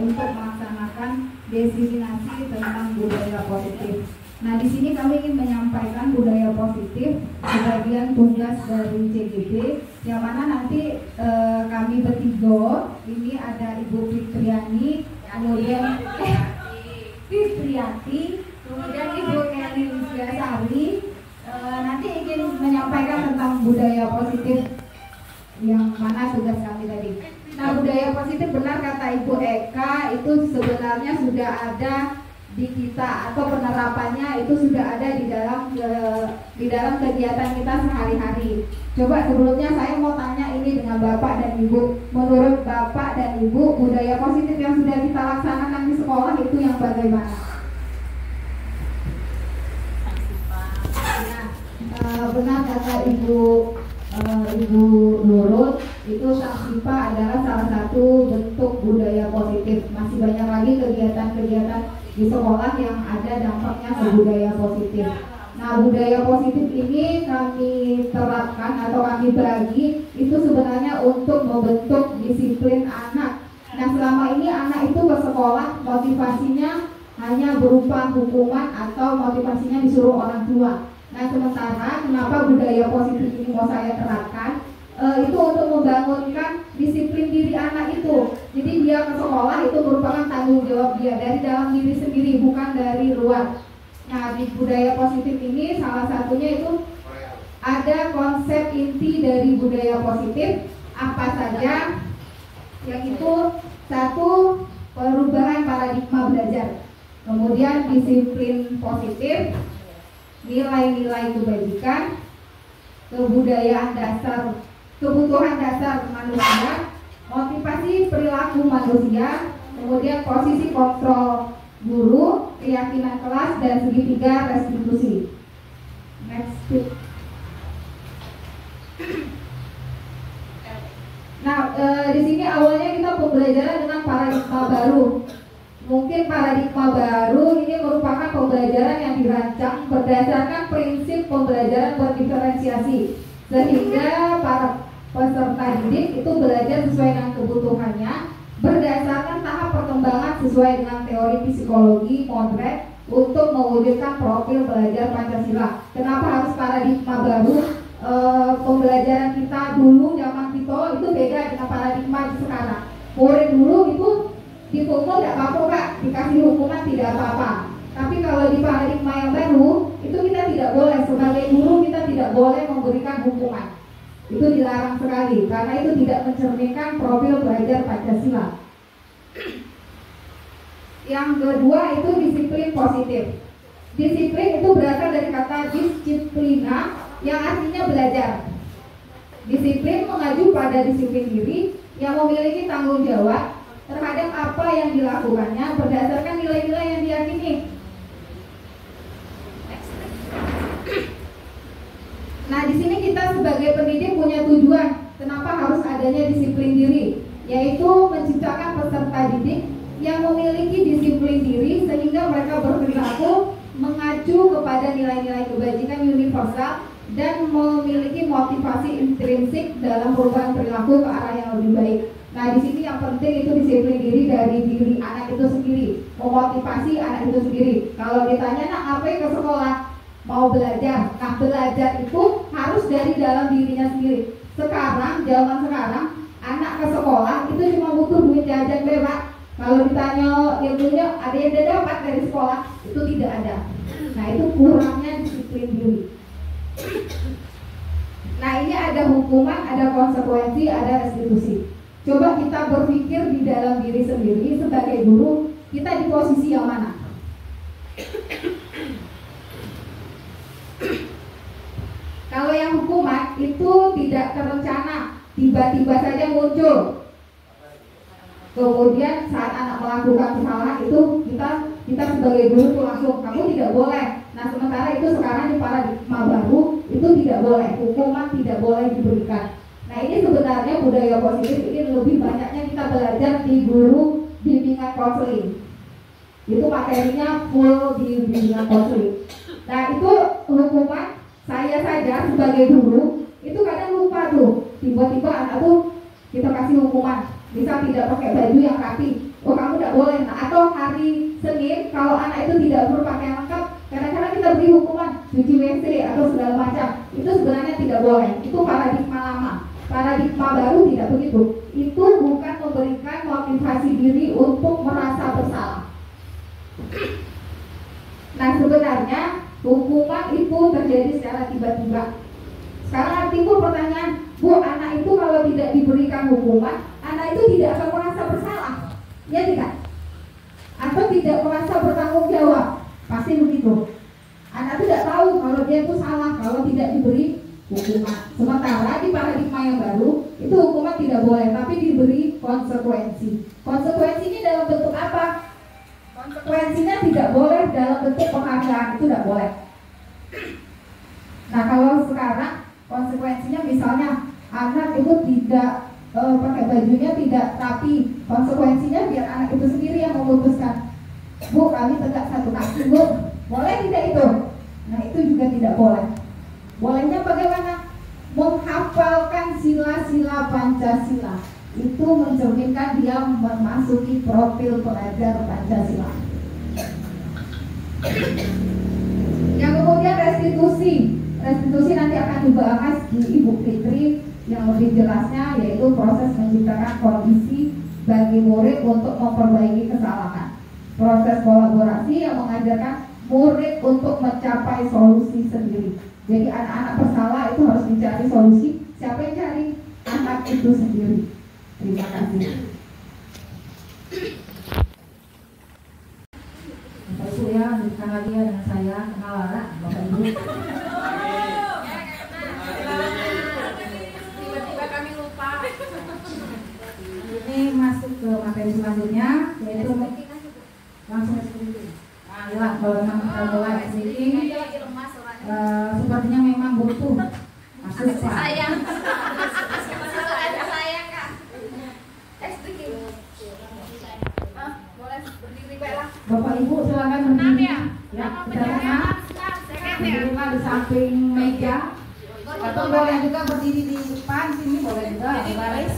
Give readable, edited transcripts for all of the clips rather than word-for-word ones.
untuk melaksanakan diseminasi tentang budaya positif. Nah, di sini kami ingin menyampaikan budaya positif sebagian tugas dari CGB, yang mana nanti kami bertiga, ini ada Ibu Fitriani, kemudian Fitriati, kemudian Ibu Kelly Wisyasari, nanti ingin menyampaikan tentang budaya positif, yang mana tugas kami tadi. Nah, budaya positif, benar kata Ibu Eka, itu sebenarnya sudah ada di kita, atau penerapannya itu sudah ada di dalam kegiatan kita sehari-hari. Coba sebelumnya saya mau tanya ini dengan Bapak dan Ibu, menurut Bapak dan Ibu, budaya positif yang sudah kita laksanakan di sekolah itu yang bagaimana? Nah, benar kata Ibu Nurul, itu Saksipa adalah salah satu bentuk budaya positif. Masih banyak lagi kegiatan-kegiatan di sekolah yang ada dampaknya ke budaya positif. Nah, budaya positif ini kami terapkan atau kami bagi itu sebenarnya untuk membentuk disiplin anak. Nah, selama ini anak itu ke sekolah motivasinya hanya berupa hukuman atau motivasinya disuruh orang tua. Nah, sementara kenapa budaya positif ini mau saya terapkan? Itu untuk membangunkan disiplin diri anak itu. Jadi dia ke sekolah itu merupakan tanggung jawab dia dari dalam diri sendiri, bukan dari luar. Nah, di budaya positif ini salah satunya itu ada konsep inti dari budaya positif apa saja, yang itu satu, perubahan paradigma belajar, kemudian disiplin positif, nilai-nilai kebajikan, kebudayaan dasar, kebutuhan dasar manusia, motivasi perilaku manusia, kemudian posisi kontrol guru, keyakinan kelas, dan segitiga restitusi. Next. Nah, di sini awalnya kita pembelajaran dengan paradigma baru. Mungkin paradigma baru ini merupakan pembelajaran yang dirancang berdasarkan prinsip pembelajaran berdiferensiasi, sehingga para peserta didik itu belajar sesuai dengan kebutuhannya berdasarkan tahap perkembangan sesuai dengan teori psikologi moderat untuk mewujudkan profil belajar Pancasila. Kenapa harus paradigma baru? Pembelajaran kita dulu zaman kita itu beda dengan paradigma sekarang. Murid dulu itu dipukul tidak apa-apa, Kak, dikasih hukuman tidak apa-apa. Tapi kalau di paradigma yang baru itu kita tidak boleh, sebagai guru kita tidak boleh memberikan hukuman. Itu dilarang sekali karena itu tidak mencerminkan profil belajar Pancasila. Yang kedua itu disiplin positif. Disiplin itu berasal dari kata disiplina yang artinya belajar. Disiplin mengacu pada disiplin diri yang memiliki tanggung jawab terhadap apa yang dilakukannya berdasarkan nilai-nilai yang diyakini. Nah, di sini kita sebagai pendidik punya tujuan kenapa harus adanya disiplin diri, yaitu menciptakan peserta didik yang memiliki disiplin diri sehingga mereka berperilaku mengacu kepada nilai-nilai kebajikan universal dan memiliki motivasi intrinsik dalam perubahan perilaku ke arah yang lebih baik. Nah, di sini yang penting itu disiplin diri dari diri anak itu sendiri, memotivasi anak itu sendiri. Kalau ditanya, nak apa ke sekolah? Mau belajar. Nah, belajar itu harus dari dalam dirinya sendiri. Sekarang, zaman sekarang, anak ke sekolah itu cuma butuh duit jajan bebas. Kalau ditanya ilmunya ada yang dia dapat dari sekolah, itu tidak ada. Nah, itu kurangnya disiplin diri. Nah, ini ada hukuman, ada konsekuensi, ada restitusi. Coba kita berpikir di dalam diri sendiri sebagai guru, kita di posisi yang mana? Kalau yang hukuman itu tidak terencana, tiba-tiba saja muncul. Kemudian saat anak melakukan kesalahan itu kita sebagai guru itu langsung kamu tidak boleh. Nah, sementara itu sekarang di paradigma baru itu tidak boleh, hukuman tidak boleh diberikan. Nah, ini sebenarnya budaya positif ini lebih banyaknya kita belajar di guru bimbingan konseling. Itu materinya full di bimbingan konseling. Nah, itu hukuman. Saya saja sebagai guru itu kadang lupa tuh, tiba-tiba anak tuh kita kasih hukuman Misal tidak pakai baju yang rapi, oh kamu tidak boleh. Nah, atau hari Senin kalau anak itu tidak berpakaian lengkap, kadang-kadang kita beri hukuman cuci WC atau segala macam. Itu sebenarnya tidak boleh. Itu paradigma lama. Paradigma baru tidak begitu. Itu bukan memberikan motivasi diri untuk merasa bersalah. Nah, sebenarnya hukuman itu terjadi secara tiba-tiba. Sekarang timbul pertanyaan, Bu, anak itu kalau tidak diberikan hukuman, anak itu tidak akan merasa bersalah, ya tidak? Atau tidak merasa bertanggung jawab? Pasti begitu. Anak itu tidak tahu kalau dia itu salah kalau tidak diberi hukuman. Sementara di paradigma yang baru, itu hukuman tidak boleh, tapi diberi konsekuensi. Konsekuensinya dalam bentuk apa? Konsekuensinya tidak boleh dalam bentuk penghargaan, itu tidak boleh. Nah, kalau sekarang konsekuensinya misalnya anak itu tidak pakai bajunya tidak rapi, konsekuensinya biar anak itu sendiri yang memutuskan, Bu, kami tegak satu kaki, Bu, boleh tidak itu? Nah, itu juga tidak boleh. Bolehnya bagaimana? Menghafalkan sila-sila Pancasila. Itu mencerminkan dia memasuki profil pelajar Pancasila. Yang kemudian restitusi. Restitusi nanti akan dibahas di Ibu Fitri yang lebih jelasnya, yaitu proses menciptakan kondisi bagi murid untuk memperbaiki kesalahan. Proses kolaborasi yang mengajarkan murid untuk mencapai solusi sendiri. Jadi anak-anak bersalah itu harus mencari solusi. Siapa yang cari? Anak itu sendiri. Terima kasih. Bapak Ibu ya, lanjutkan lagi ya dengan saya, kenal Lara, Bapak Ibu. Tiba-tiba kami lupa. Ini masuk ke materi selanjutnya, yaitu langsung speaking. Nah, ya, kalau memang kita mulai speaking, sepertinya memang butuh masuk Pak. Sayang. Ada sayang Kak. Speaking. Boleh berdiri baiklah. Bapak Ibu silakan berdiri. Ya. Ya, kita lihat. Berdirilah di samping meja. Atau boleh juga berdiri di depan sini, boleh juga. Baris.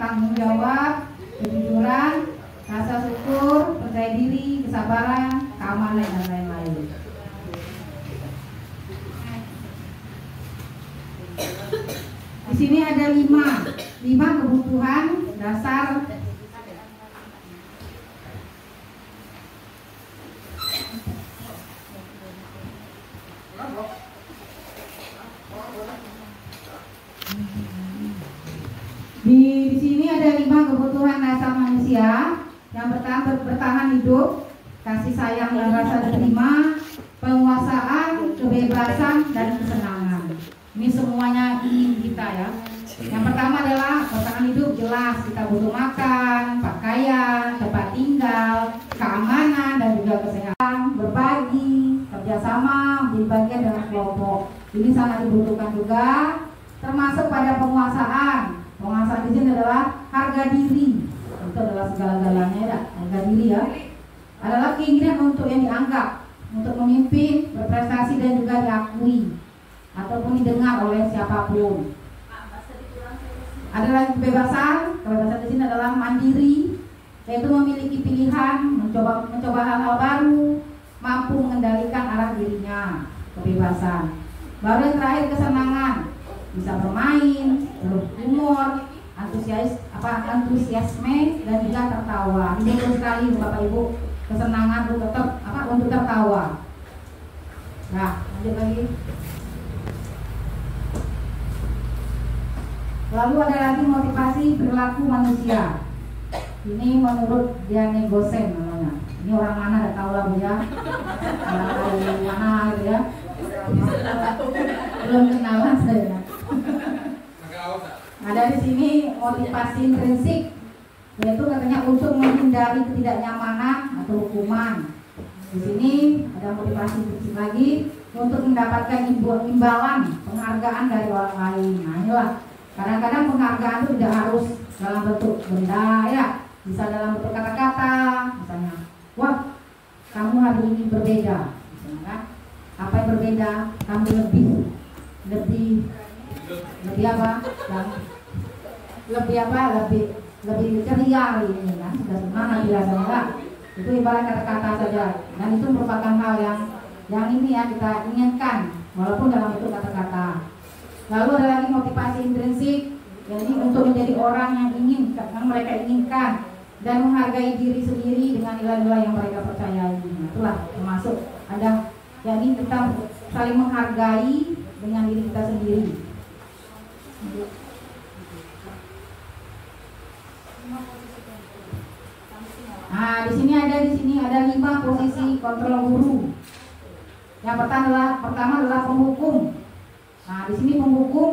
Tanggung jawab, kejujuran, rasa syukur, percaya diri, kesabaran, keamanan, dan lain-lain. Di sini ada lima kebutuhan dasar. Di sini ada 5 kebutuhan dasar manusia. Yang pertama, bertahan hidup, kasih sayang dan rasa terima, penguasaan, kebebasan, dan kesenangan. Ini semuanya ingin kita ya. Yang pertama adalah bertahan hidup, jelas kita butuh makan, pakaian, tempat tinggal, keamanan, dan juga kesehatan, berbagi, kerjasama, menjadi bagian dalam kelompok. Ini sangat dibutuhkan juga, termasuk pada penguasaan. Penguasaan di sini adalah harga diri. Itu adalah segala-galanya ya, harga diri ya. Adalah keinginan untuk yang dianggap, untuk memimpin, berprestasi dan juga diakui ataupun didengar oleh siapapun. Ada lagi kebebasan. Kebebasan di sini adalah mandiri, yaitu memiliki pilihan, mencoba hal-hal baru, mampu mengendalikan arah dirinya. Kebebasan. Baru yang terakhir kesenangan, bisa bermain, berhumor, antusiasme dan juga tertawa. Ini betul sekali Bapak Ibu, kesenangan untuk tertawa. Nah, lanjut lagi. Lalu ada lagi motivasi perilaku manusia. Ini menurut Diane Gosen namanya. Ini orang mana tidak tahu lah Bu ya. Orang tahu mana gitu ya. Belum kenalan saya. Ada di sini motivasi intrinsik, yaitu katanya untuk menghindari ketidaknyamanan atau hukuman. Di sini ada motivasi intrinsik lagi untuk mendapatkan imbalan, penghargaan dari orang lain. Nah inilah, kadang-kadang penghargaan itu tidak harus dalam bentuk benda ya, bisa dalam bentuk kata-kata, misalnya, wah kamu hari ini berbeda, misalnya kan, apa yang berbeda, kamu lebih apa, lebih ceria hari ini kan, sudah semangat biasanya kan. Itu ibarat kata-kata saja, dan itu merupakan hal yang ini ya kita inginkan walaupun dalam bentuk kata-kata. Lalu ada lagi motivasi intrinsik, jadi untuk menjadi orang yang mereka inginkan dan menghargai diri sendiri dengan nilai-nilai yang mereka percayai. Nah, itulah termasuk ada, jadi kita saling menghargai dengan diri kita sendiri. Nah, di sini ada 5 posisi kontrol guru. Yang pertama adalah penghukum. Nah, di sini penghukum,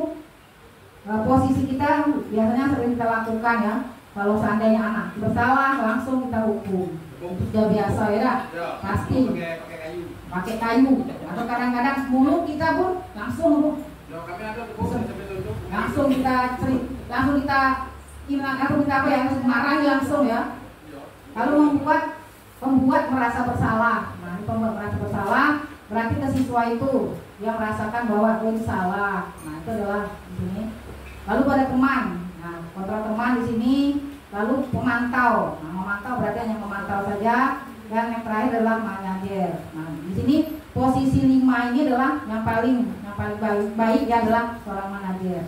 posisi kita biasanya sering kita lakukan ya. Kalau seandainya anak bersalah langsung kita hukum. Itu sudah biasa ya, pasti. Pakai kayu. Atau kadang-kadang mulut kita pun langsung marahi langsung ya. Lalu pembuat merasa bersalah. Nah, ini pembuat merasa bersalah berarti ke siswa itu yang merasakan bahwa ini salah. Nah, itu adalah di sini. Lalu pada teman. Nah, kontrol teman di sini. Lalu pemantau. Nah, memantau berarti hanya memantau saja. Dan yang terakhir adalah manajer. Nah, di sini posisi 5 ini adalah yang paling baik ya adalah seorang manajer.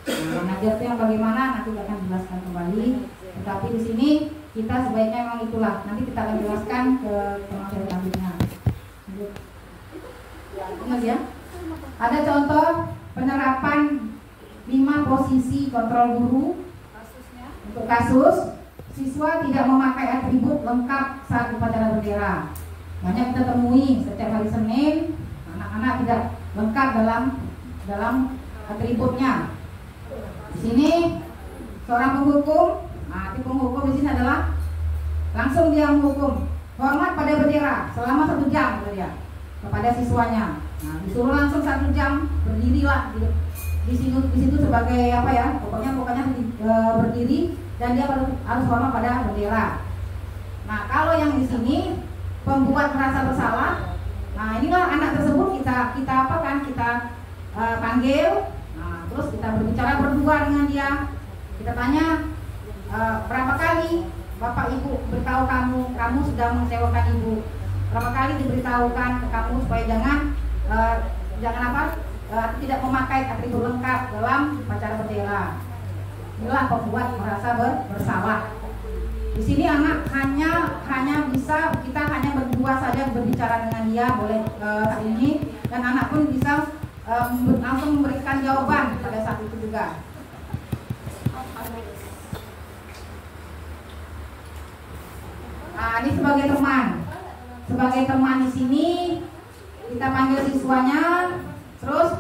Nah, manajer itu yang bagaimana nanti akan dijelaskan kembali. Tetapi di sini kita sebaiknya memang itulah. Nanti kita akan jelaskan ke materi selanjutnya. Ingat ya. Ada contoh penerapan 5 posisi kontrol guru. Untuk kasus siswa tidak memakai atribut lengkap saat upacara bendera. Banyak kita temui setiap hari Senin anak-anak tidak lengkap dalam atributnya. Di sini seorang penghukum. Nah, penghukum di sini adalah langsung dia menghukum hormat pada bendera selama 1 jam kepada siswanya. Nah, disuruh langsung 1 jam berdirilah di situ sebagai apa ya, pokoknya berdiri dan dia harus hormat pada bendera. Nah, kalau yang di sini pembuat merasa bersalah, nah inilah anak tersebut kita panggil, nah terus kita berbicara berdua dengan dia. Kita tanya, berapa kali Bapak Ibu beritahu kamu sudah mengecewakan Ibu? Berapa kali diberitahukan ke kamu supaya jangan tidak memakai atribut lengkap dalam upacara bendera? Inilah pembuat merasa bersalah. Di sini anak hanya bisa, kita hanya berdua saja berbicara dengan dia, boleh saat ini, dan anak pun bisa langsung memberikan jawaban pada saat itu juga. Nah, ini sebagai teman di sini kita panggil siswanya, terus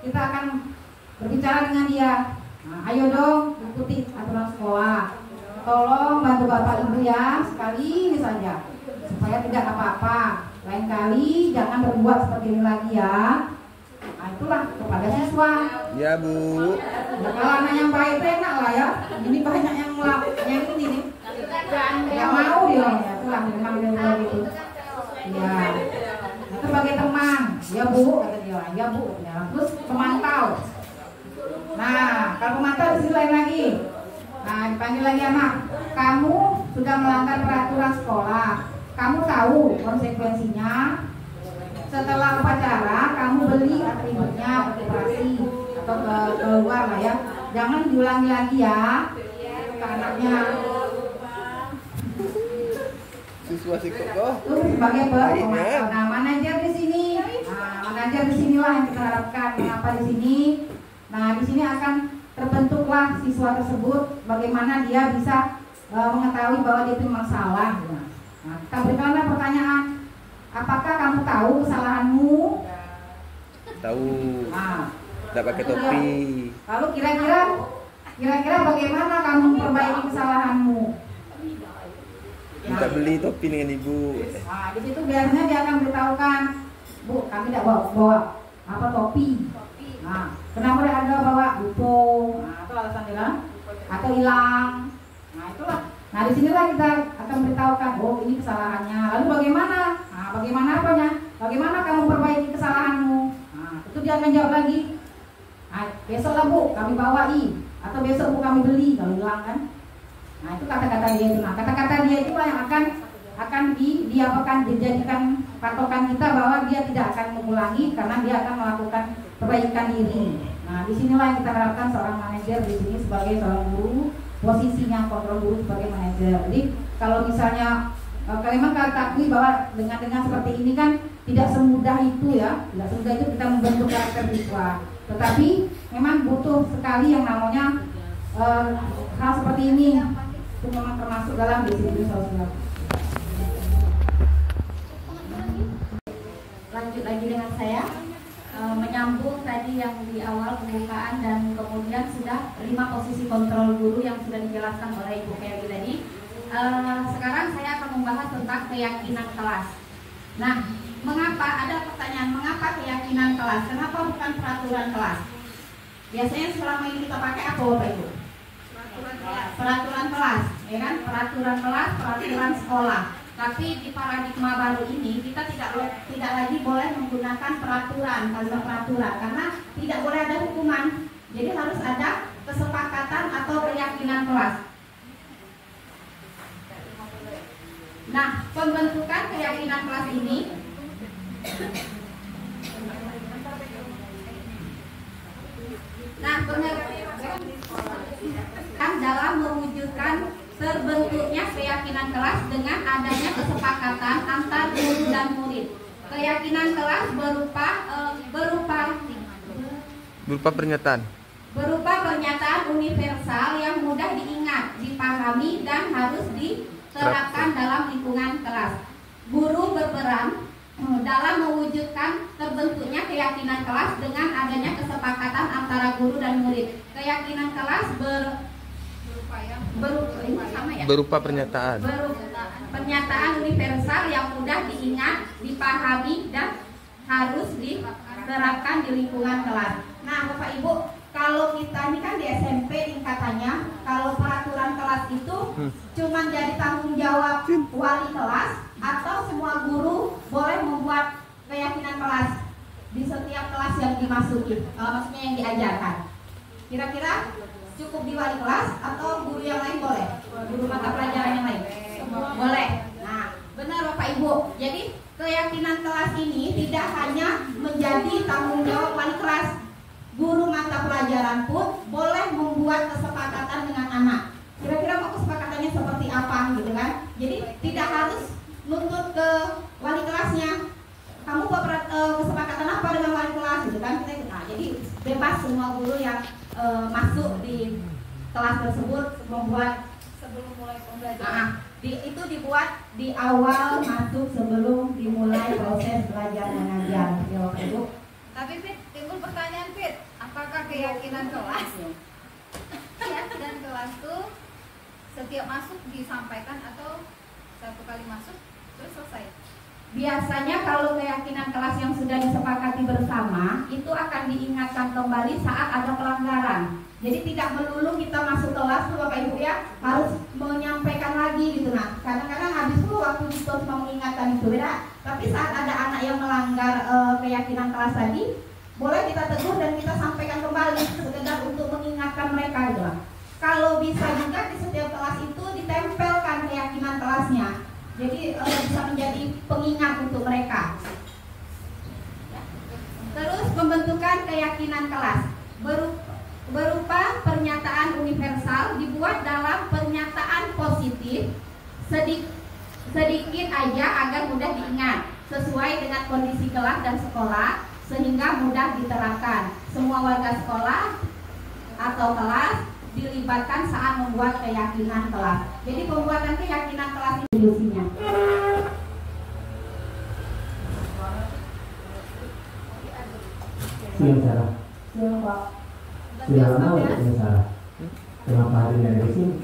kita akan berbicara dengan dia. Nah, ayo dong ikuti aturan sekolah. Tolong bantu Bapak Ibu ya, sekali ini saja supaya tidak apa-apa. Lain kali jangan berbuat seperti ini lagi ya. Nah, itulah kepada siswa. Ya Bu. Ya, kalau anak yang baik enak lah ya. Ini banyak yang ini nih. Yang mau dia ya, itulah memang dia gitu. Ya. Nah, sebagai teman, ya Bu kata dia, ya Bu. Ya. Terus pemantau. Nah, kalau pemantau di sini lain lagi. Nah, dipanggil lagi anak. Kamu sudah melanggar peraturan sekolah. Kamu tahu konsekuensinya. Setelah upacara, kamu beli atributnya operasi atau keluar lah ya. Jangan diulangi lagi ya ke anaknya. Siswa si Koko. Itu sebagai pemantau. Nah, manajer di sini. Nah, manajer di sinilah yang kita harapkan. Mengapa di sini? Nah, di sini akan terbentuklah siswa tersebut bagaimana dia bisa mengetahui bahwa dia itu memang salah. Nah, kita berikanlah pertanyaan. Apakah kamu tahu kesalahanmu? Tahu. Nah, Tidak pakai topi. lalu kira-kira bagaimana kamu memperbaiki kesalahanmu? Minta beli topi dengan ibu. Nah, di situ biasanya dia akan beritahukan, Bu, kami tidak bawa apa topi. Nah, kenapa dia ada bawa dupung? Nah, itu alasan dia, atau hilang. Nah, itulah. Nah, di sinilah kita akan beritahukan, oh ini kesalahannya. Lalu bagaimana? Nah, bagaimana apanya? Bagaimana kamu perbaiki kesalahanmu? Nah, itu dia akan jawab lagi. Nah, besok lah Bu, kami bawai. Atau besok Bu kami beli kalau hilang kan? Nah, itu kata-kata dia itu. Nah, kata-kata dia itu yang akan dijadikan patokan kita bahwa dia tidak akan mengulangi karena dia akan melakukan perbaikan diri. Nah, disinilah yang kita harapkan seorang manajer di sini sebagai seorang guru, posisinya kontrol guru sebagai manajer. Jadi kalau misalnya kalian ketahui bahwa dengan seperti ini kan tidak semudah itu ya, tidak semudah itu kita membentuk karakter siswa. Tetapi memang butuh sekali yang namanya hal seperti ini. Itu memang termasuk dalam disiplin sosial. Lanjut lagi dengan saya. Menyambung tadi yang di awal pembukaan dan kemudian sudah 5 posisi kontrol guru yang sudah dijelaskan oleh Ibu Kelly tadi. Sekarang saya akan membahas tentang keyakinan kelas. Nah, mengapa ada pertanyaan mengapa keyakinan kelas? Kenapa bukan peraturan kelas? Biasanya selama ini kita pakai apa Bapak Ibu? Peraturan kelas, ya kan? Peraturan kelas, peraturan sekolah. Tapi di paradigma baru ini kita tidak lagi boleh menggunakan peraturan, kalimat peraturan karena tidak boleh ada hukuman. Jadi harus ada kesepakatan atau keyakinan kelas. Nah, pembentukan keyakinan kelas ini kan dalam mewujudkan terbentuknya keyakinan kelas dengan adanya kesepakatan antar guru dan murid. Keyakinan kelas berupa pernyataan universal yang mudah diingat, dipahami dan harus diterapkan dalam lingkungan kelas. Guru berperan dalam mewujudkan terbentuknya keyakinan kelas dengan adanya kesepakatan antara guru dan murid. Keyakinan kelas Berupa pernyataan. Pernyataan universal yang mudah diingat, dipahami dan harus diterapkan di lingkungan kelas. Nah, Bapak Ibu, kalau kita ini kan di SMP tingkatannya, kalau peraturan kelas itu cuma jadi tanggung jawab wali kelas atau semua guru boleh membuat keyakinan kelas di setiap kelas yang dimasuki, maksudnya yang diajarkan. Kira-kira cukup di wali kelas atau guru yang lain boleh? Guru mata pelajaran yang lain? Boleh. Nah, benar Bapak Ibu. Jadi keyakinan kelas ini tidak hanya menjadi tanggung jawab wali kelas. Guru mata pelajaran pun boleh membuat kesepakatan dengan anak. Kira-kira mau kesepakatannya seperti apa gitu kan? Jadi tidak harus nuntut ke wali kelasnya. Kamu buat kesepakatan apa dengan wali kelas gitu kan? Jadi bebas semua guru yang masuk di kelas tersebut membuat sebelum mulai pembelajaran. Itu dibuat di awal masuk sebelum dimulai proses belajar mengajar. Ya, Ibu. Tapi Fit, timbul pertanyaan Fit, apakah keyakinan kelas? Keyakinan kelas tuh setiap masuk disampaikan atau satu kali masuk terus selesai? Biasanya kalau keyakinan kelas yang sudah disepakati bersama itu akan diingatkan kembali saat ada pelanggaran. Jadi tidak melulu kita masuk kelas tuh Bapak Ibu ya harus menyampaikan lagi gitu. Nah kadang-kadang habis itu waktu kita cuma mengingatkan itu beda. Tapi saat ada anak yang melanggar keyakinan kelas tadi, boleh kita tegur dan kita sampaikan kembali sekedar untuk mengingatkan mereka gitu lah. Kalau bisa juga di setiap kelas itu ditempelkan keyakinan kelasnya. Jadi bisa menjadi pengingat untuk mereka. Terus pembentukan keyakinan kelas berupa pernyataan universal dibuat dalam pernyataan positif sedikit aja agar mudah diingat sesuai dengan kondisi kelas dan sekolah sehingga mudah diterapkan. Semua warga sekolah atau kelas dilibatkan saat membuat keyakinan kelas. Jadi pembuatan keyakinan kelas ini solusinya. Siang Sarah. Siang Pak. Sudah lama waktunya Sarah. Kenapa hari ini ada di sini?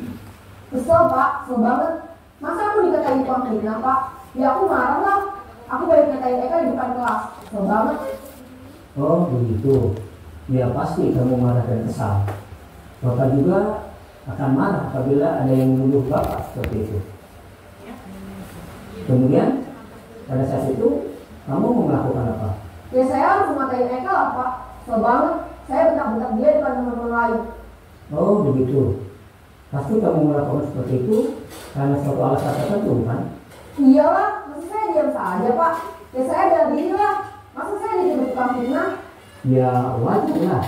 Kesel Pak, kesel banget. Masa aku dikatain tukang hina Pak? Ya aku marah lah. Aku balik ngatain Eka di depan kelas. Kesel banget. Oh begitu. Ya pasti kamu marah dan kesal. Bapak juga akan marah apabila ada yang menuduh Bapak seperti itu. Kemudian pada saat itu kamu mau melakukan apa? Ya saya harus ngatain Eka lah Pak. Kesel banget. Saya bentak-bentak dia depan teman-teman lain. Oh begitu. Pasti kamu melakukan seperti itu karena suatu alasan tertentu kan? Iyalah, masa saya diam saja Pak? Ya saya bela diri lah. Masa saya disebut tukang fitnah? Ya wajar lah.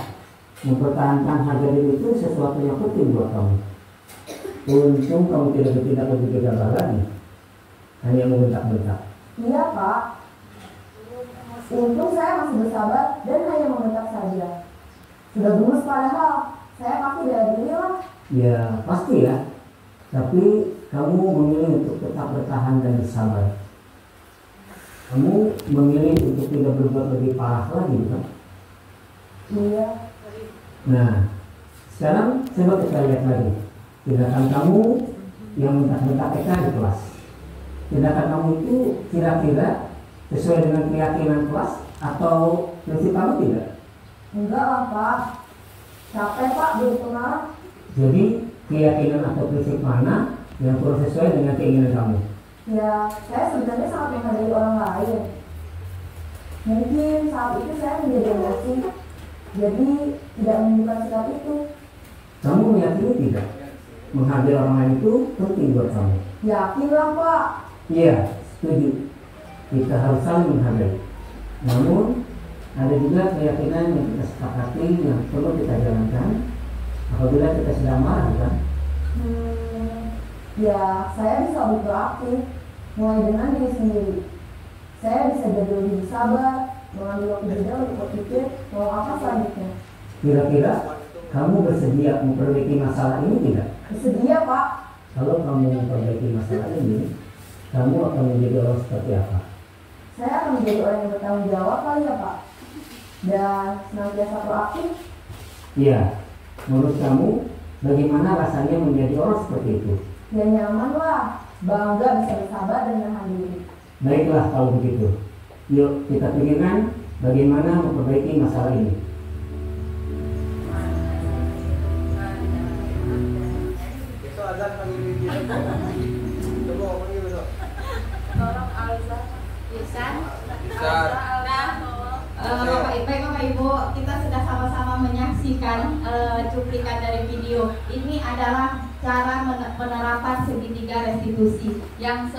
Mempertahankan harga diri itu sesuatu yang penting buat kamu. Untung kamu tidak bertindak lebih gegabah lagi, hanya membentak-bentak. Iya Pak. Untung saya masih bersabar dan hanya membentak saja. Sudah gemes padahal. Saya pasti bela diri lah. Ya pasti ya. Tapi kamu memilih untuk tetap bertahan dan bersabar. Kamu memilih untuk tidak berbuat lebih parah lagi, bukan? Iya. Nah, sekarang coba kita lihat lagi tindakan kamu yang bentak-bentak Eka di kelas. Tindakan kamu itu kira-kira sesuai dengan keyakinan kelas atau prinsip kamu tidak? Enggak lah Pak. Capek Pak jadi pengarah. Jadi keyakinan atau prinsip mana yang kurang sesuai dengan keinginan kamu? Ya, saya sebenarnya sangat menghargai orang lain. Mungkin saat itu saya menjadi emosi, jadi tidak menunjukkan sikap itu. Kamu meyakini tidak menghargai orang lain itu penting buat kamu? Yakin lah Pak. Iya, setuju. Kita harus saling menghargai. Namun ada juga keyakinan yang kita sepakati yang perlu kita jalankan apabila kita sedang marah, kan? Ya, saya bisa lebih proaktif, mulai dengan diri sendiri. Saya bisa jadi lebih sabar, mengambil waktu jeda untuk berpikir mau apa selanjutnya. Kira-kira kamu bersedia memperbaiki masalah ini tidak? Bersedia Pak. Kalau kamu memperbaiki masalah ini, kamu akan menjadi orang seperti apa? Saya akan menjadi orang yang bertanggung jawab kali ya Pak. Dan senantiasa proaktif. Iya, menurut kamu bagaimana rasanya menjadi orang seperti itu? Ya nyaman lah, bangga bisa bersabar dan menahan diri. Baiklah kalau begitu. Yuk kita pikirkan bagaimana memperbaiki masalah ini. Tolong Alza. Isan. Bapak Ibu, kita sudah sama-sama menyaksikan cuplikan dari video. Ini adalah cara penerapan segitiga restitusi. Yang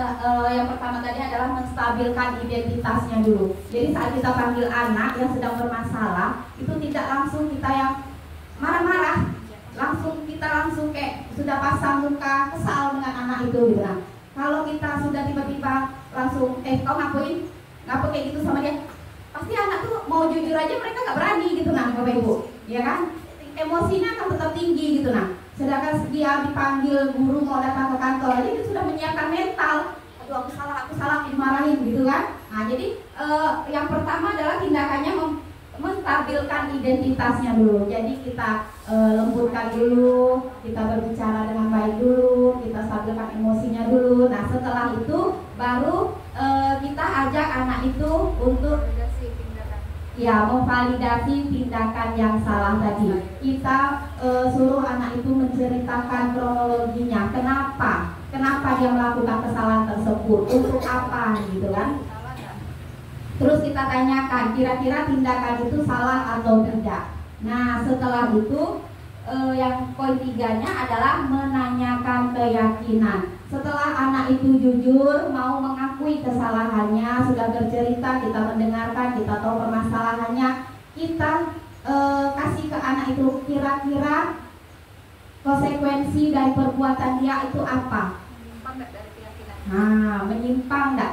pertama tadi adalah menstabilkan identitasnya dulu. Jadi saat kita panggil anak yang sedang bermasalah, itu tidak langsung kita yang marah-marah, kita langsung kayak sudah pasang muka kesal dengan anak itu gitu. Nah, kalau kita sudah tiba-tiba langsung kau ngapain kayak gitu sama dia, pasti anak tuh mau jujur aja mereka nggak berani gitu nah Bapak Ibu, ya kan? Emosinya akan tetap tinggi gitu nah. Sedangkan dia dipanggil guru mau datang ke kantor aja dia sudah menyiapkan mental, aduh aku salah dimarahin gitu kan. Nah jadi yang pertama adalah tindakannya menstabilkan identitasnya dulu. Jadi kita lembutkan dulu, kita berbicara dengan baik dulu, kita stabilkan emosinya dulu. Nah setelah itu baru kita ajak anak itu untuk ya memvalidasi tindakan yang salah tadi. Kita suruh anak itu menceritakan kronologinya, kenapa dia melakukan kesalahan tersebut, untuk apa gitu kan. Terus kita tanyakan kira-kira tindakan itu salah atau tidak. Nah setelah itu yang poin 3-nya adalah menanyakan keyakinan. Setelah anak itu jujur mau mengakui kesalahannya, sudah bercerita, kita mendengarkan, kita tahu permasalahannya, kita kasih ke anak itu kira-kira konsekuensi dari perbuatan dia itu apa. Nah, menyimpang nggak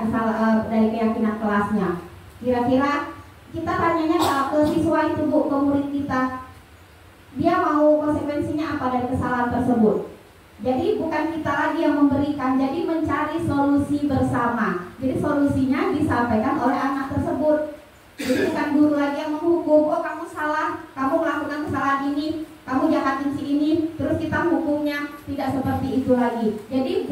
dari keyakinan kelasnya. Kira-kira kita tanyanya ke siswa itu Bu, ke murid kita, dia mau konsekuensinya apa dari kesalahan tersebut. Jadi bukan kita lagi yang memberikan, jadi mencari solusi bersama. Jadi solusinya disampaikan oleh anak tersebut. Jadi bukan guru lagi yang menghukum, oh kamu salah, kamu melakukan kesalahan ini, kamu jahatin si ini, terus kita hukumnya. Tidak seperti itu lagi. Jadi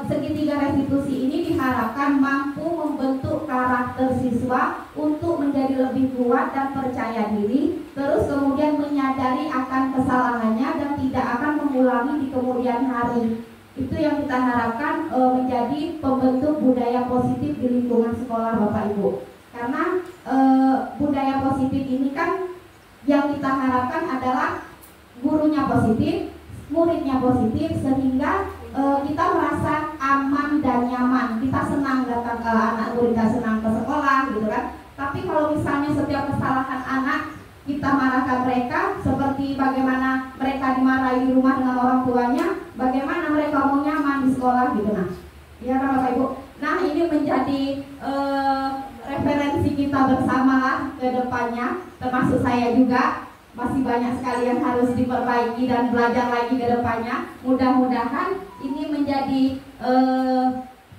segitiga restitusi ini diharapkan mampu membentuk karakter siswa untuk menjadi lebih kuat dan percaya diri, terus kemudian menyadari akan kesalahannya dan tidak akan mengulangi di kemudian hari. Itu yang kita harapkan menjadi pembentuk budaya positif di lingkungan sekolah Bapak Ibu. Karena budaya positif ini kan yang kita harapkan adalah gurunya positif, muridnya positif, sehingga kita merasa aman dan nyaman. Kita senang datang ke anak murid, kita senang ke sekolah gitu kan. Tapi kalau misalnya setiap kesalahan anak kita marahkan mereka, seperti bagaimana mereka dimarahi di rumah dengan orang tuanya, bagaimana mereka mau nyaman di sekolah gitu. Nah, ya kan Bapak Ibu. Nah ini menjadi referensi kita bersama lah ke depannya, termasuk saya juga. Masih banyak sekali yang harus diperbaiki dan belajar lagi ke depannya. Mudah-mudahan ini menjadi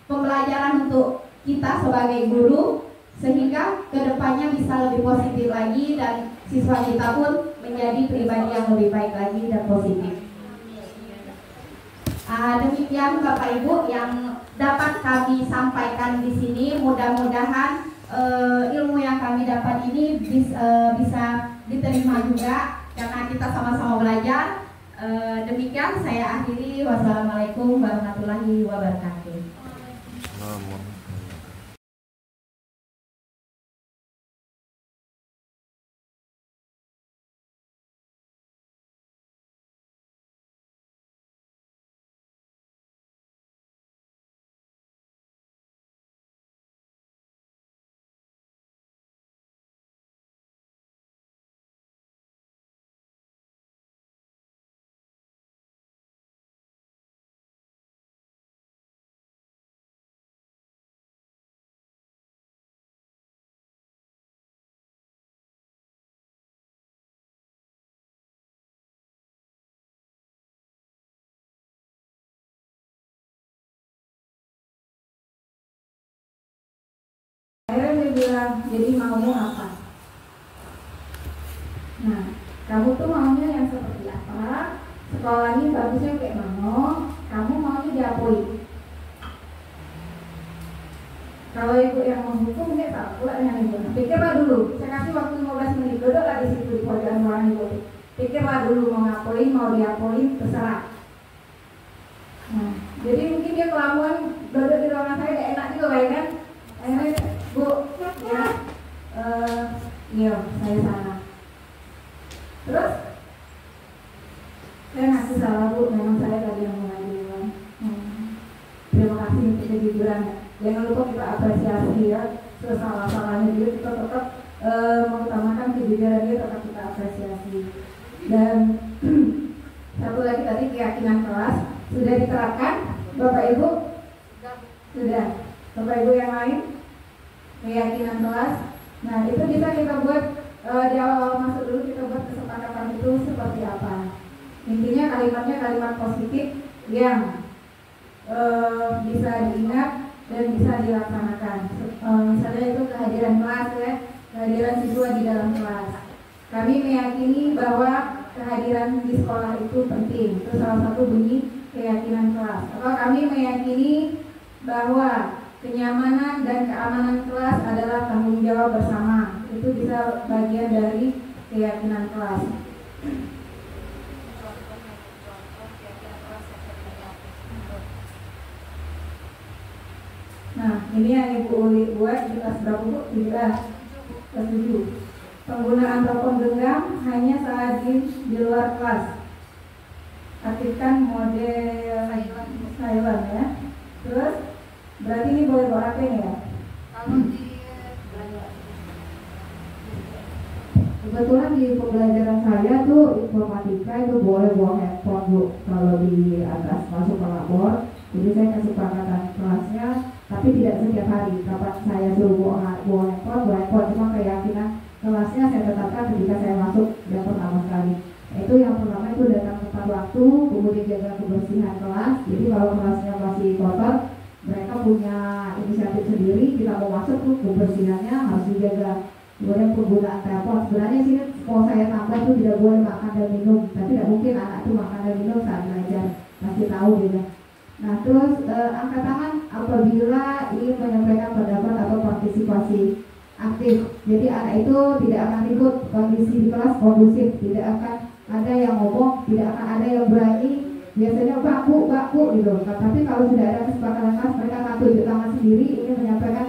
pembelajaran untuk kita sebagai guru, sehingga ke depannya bisa lebih positif lagi dan siswa kita pun menjadi pribadi yang lebih baik lagi dan positif. Demikian Bapak Ibu yang dapat kami sampaikan di sini. Mudah-mudahan ilmu yang kami dapat ini bisa diterima juga karena kita sama-sama belajar. Demikian saya akhiri. Wassalamualaikum warahmatullahi wabarakatuh. Akhirnya dia bilang, jadi maumu apa? Nah, kamu tuh maunya yang seperti apa? Sekolahnya bagusnya kayak mana? Kamu maunya diapoi? Kalau ibu yang menghukum, dia tak pula dengan ibu. Pikirlah dulu, saya kasih waktu 15 menit, duduklah di situ di pojokan ruangan ibu. Pikirlah dulu mau ngapain, mau diapain, terserah. Nah, jadi mungkin dia kelamuan duduk di ruangan saya, gak enak juga kan? Akhirnya, Bu, ya, iya, saya salah. Terus, saya ngaku salah Bu, memang saya tadi yang mengajukan. Terima kasih untuk kejujuran. Jangan lupa kita apresiasi ya, sesalah-salahnya juga kita tetap mengutamakan kejujuran dia, tetap kita apresiasi. Dan satu lagi tadi keyakinan kelas sudah diterapkan, Bapak Ibu? Sudah. Bapak Ibu yang lain? Keyakinan kelas. Nah itu bisa kita buat di awal masuk dulu, kita buat kesepakatan itu seperti apa. Intinya kalimatnya kalimat positif yang bisa diingat dan bisa dilaksanakan. Misalnya itu kehadiran kelas ya, kehadiran siswa di dalam kelas. Kami meyakini bahwa kehadiran di sekolah itu penting. Itu salah satu bunyi keyakinan kelas. Atau kami meyakini bahwa kenyamanan dan keamanan kelas adalah tanggung jawab bersama. Itu bisa bagian dari keyakinan kelas. Nah, ini yang Ibu Uli buat di kelas berapa Bu? Kelas 7. Penggunaan telepon genggam hanya saat di luar kelas. Aktifkan mode silent ya. Terus berarti ini boleh bawa HP ya? Kalau di Kebetulan di pembelajaran saya tuh informatika itu boleh bawa handphone Bu kalau di atas masuk ke labor. Jadi saya kesepakatan kelasnya, tapi tidak setiap hari. Kapan saya suruh bawa handphone, cuma keyakinan kelasnya saya tetapkan ketika saya masuk yang pertama kali. Itu yang pertama itu datang tepat waktu, kemudian jaga kebersihan kelas. Jadi kalau kelasnya masih kotor, mereka punya inisiatif sendiri. Kita mau masuk tuh kebersihannya harus dijaga. Kemudian penggunaan telepon, sebenarnya sini kalau saya tambah itu tidak boleh makan dan minum, tapi tidak mungkin anak itu makan dan minum saat belajar, pasti tahu gitu. Nah terus angkat tangan apabila ingin menyampaikan pendapat atau partisipasi aktif. Jadi anak itu tidak akan ikut kondisi di kelas kondusif, tidak akan ada yang ngomong, tidak akan ada yang berani. Biasanya baku gitu. Tapi kalau sudah ada kesepakatan kelas, mereka akan tunjuk tangan sendiri ingin menyampaikan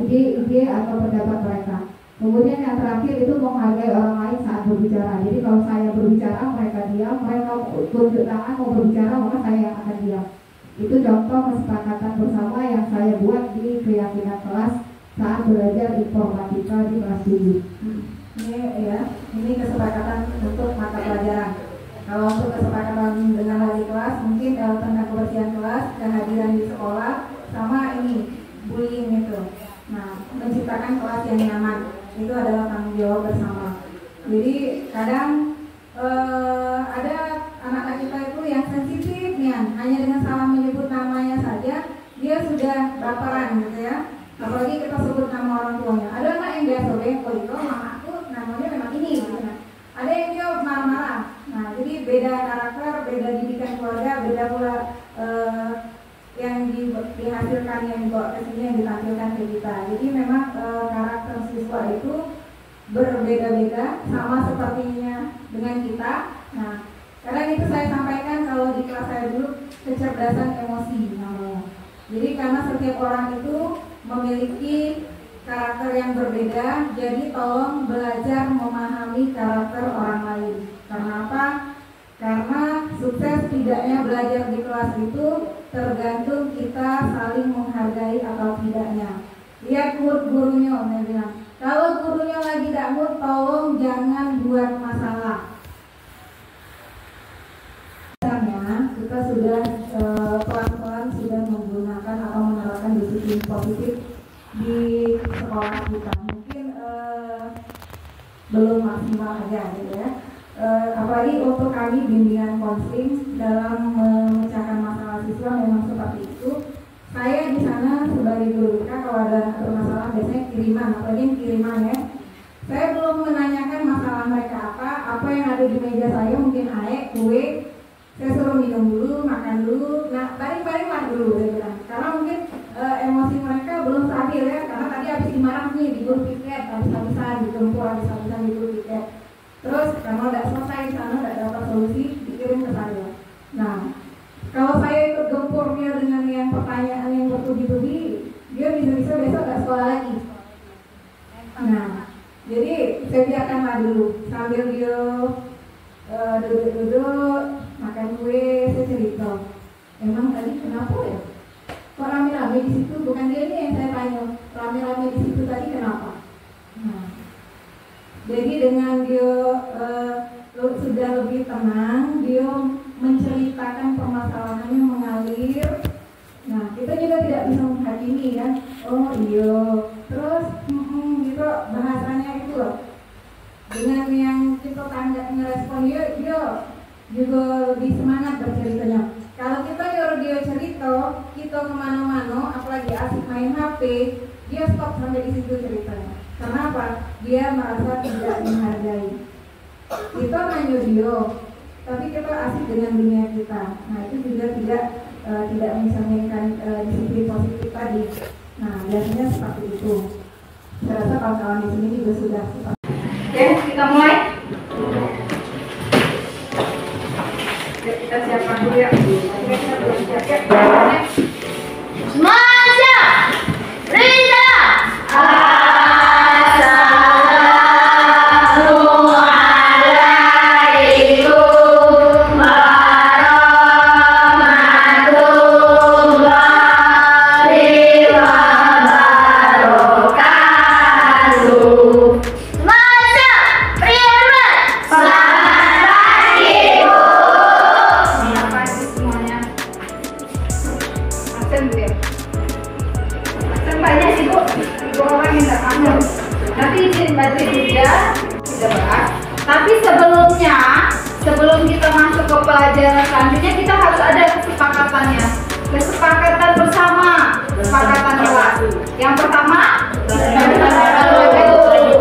ide-ide atau pendapat mereka. Kemudian yang terakhir itu menghargai orang lain saat berbicara. Jadi kalau saya berbicara, mereka diam, mereka tunjuk tangan mau berbicara, maka saya yang akan diam. Itu contoh kesepakatan bersama yang saya buat di keyakinan kelas saat belajar informatika di kelas 7. Ini ya, ini kesepakatan untuk mata pelajaran. Kalau untuk kesepakatan dengan wali kelas, mungkin tentang kebersihan kelas, kehadiran di sekolah, sama ini bullying itu. Nah, menciptakan kelas yang nyaman itu adalah tanggung jawab bersama. Jadi kadang ada anak-anak kita itu yang sensitif nih, hanya dengan salah menyebut namanya saja dia sudah baperan gitu ya. Apalagi kita sebut nama orang tuanya. Ada anak yang biasa oh itu mamaku namanya memang ini gitu. Ada yang dia marah-marah. Nah, jadi beda karakter, beda didikan keluarga, beda pula yang dihasilkan, yang dibawa ke sini, yang ditampilkan ke kita. Jadi memang karakter siswa itu berbeda-beda, sama sepertinya dengan kita. Nah, kadang itu saya sampaikan kalau di kelas saya dulu kecerdasan emosi namanya. Jadi karena setiap orang itu memiliki karakter yang berbeda, jadi tolong belajar memahami karakter orang lain. Karena apa? Karena sukses tidaknya belajar di kelas itu tergantung kita saling menghargai atau tidaknya. Lihat mood gurunya, saya bilang. Kalau gurunya lagi tidak mood, tolong jangan buat masalah. Kita sudah pelan-pelan sudah menggunakan atau menerapkan disiplin positif di sekolah kita. Mungkin belum maksimal aja gitu ya. Apalagi untuk kami bimbingan konseling dalam memecahkan masalah siswa memang seperti itu. Saya di sana sebagai guru BK kalau ada masalah biasanya kiriman, apalagi kiriman ya. Saya belum menanyakan masalah mereka apa yang ada di meja saya, mungkin air, kue. Saya suruh minum dulu, makan dulu. Nah, baring-baring lah dulu saya bilang. Karena mungkin emosi mereka belum stabil ya. Karena tadi habis dimarah nih di guru piket, habis-habisan digempur, habis-habisan di guru piket. Terus karena udah selesai di sana, udah dapat solusi, dikirim ke saya. Nah, kalau saya ikut gempurnya dengan yang pertanyaan yang bertubi-tubi, dia bisa-bisa besok gak sekolah lagi. Nah, jadi saya biarkanlah dulu sambil dia duduk-duduk makan kue, saya cerita. Emang tadi kenapa ya? Kok rame-rame di situ? Bukan dia ini yang saya tanya. Rame-rame di situ tadi kenapa? Nah, jadi dengan dia sudah lebih tenang, dia menceritakan permasalahannya mengalir. Nah, kita juga tidak bisa menghakimi kan. Oh iya, terus gitu bahasanya itu loh. Dengan yang kita tanda ngerespon dia juga lebih semangat berceritanya. Kalau kita nyuruh dia cerita, kita kemana-mana, apalagi asik main HP, dia stop sampai di situ ceritanya. Kenapa? Dia merasa tidak menghargai. Kita nanya dia, tapi kita asik dengan dunia kita. Nah, itu juga tidak mencerminkan disiplin positif tadi. Nah, biasanya seperti itu. Saya rasa kawan-kawan di sini juga sudah. Oke, kita mulai. Yuk, kita siapkan dulu ya. Kita belum siap ya. Masya Rida Assalamualaikum warahmatullahi wabarakatuh. Masya Rida selamat pagi Bu. Selamat pagi semuanya. Absen Bu ya. Absen banyak sih Bu. 3 orang yang nggak masuk. Nanti izin bantu juga kita bahas. Tapi sebelum kita masuk ke pelajaran selanjutnya kita harus ada kesepakatannya. Kesepakatan bersama, kesepakatan kelas. Yang pertama,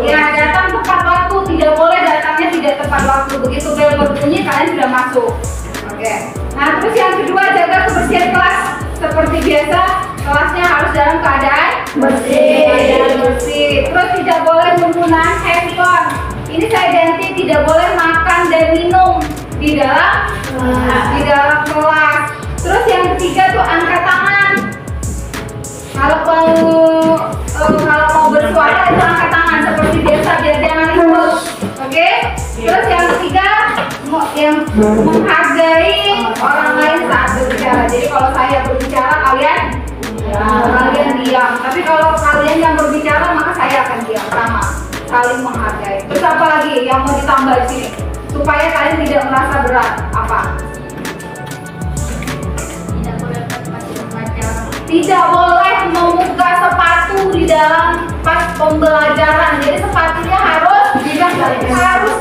ya datang tepat waktu, tidak boleh datangnya tidak tepat waktu. Begitu bel berbunyi kalian sudah masuk. Oke. Nah terus yang kedua, jaga kebersihan kelas. Seperti biasa, kelasnya harus dalam keadaan bersih. Terus tidak boleh menggunakan handphone. Ini saya ganti, tidak boleh makan dan minum di dalam kelas. Terus yang ketiga tuh angkat tangan. Kalau mau bersuara itu angkat tangan seperti biasa biar jangan ribut. Oke? Terus yang ketiga yang menghargai orang lain saat berbicara. Jadi kalau saya berbicara kalian diam. Tapi kalau kalian yang berbicara maka saya akan diam. Sama, saling menghargai. Terus apa lagi yang mau ditambah di sini supaya kalian tidak merasa berat? Apa? Tidak boleh membuka sepatu di dalam pas pembelajaran. Jadi sepatunya harus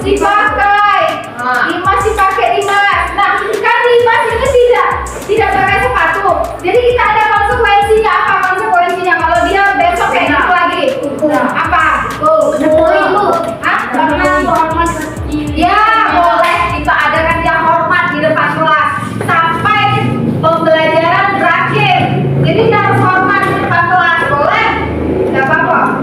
dipakai. Dimas dipakai Dimas. Nah, kan Dimas ini tidak pakai sepatu. Jadi kita ada konsekuensinya. Apa konsekuensinya kalau dia besok kayak gitu lagi? Apa? Ya, boleh kita adakan yang hormat di depan kelas sampai pembelajaran berakhir. Jadi dia harus hormat di depan kelas, boleh? Tidak apa-apa.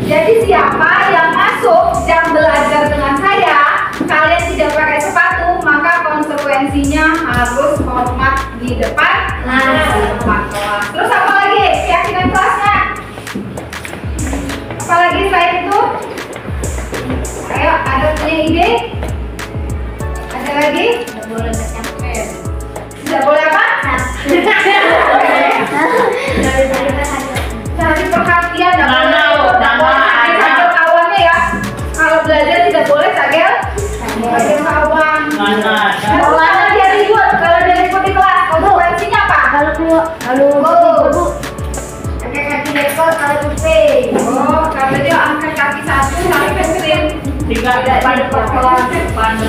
Jadi siapa yang masuk dan belajar dengan saya, kalian tidak pakai sepatu, maka konsekuensinya harus hormat di depan kelas. Terus apa lagi? Keyakinan kelasnya. Apalagi selain itu? Ayo, ada punya ide? Ada lagi? Tidak boleh bercakap. Tidak boleh apa? Cari perhatian. Sagel kawannya ya. Kalau belajar tidak boleh sagel kawan. Kalau dia ribut, di kelas, konsekuensinya apa? Kalau pakai kaki lekor, kalau kuping. Oh, kalau dia angkat kaki satu, kaki kecil. Tidak pada kelas depan.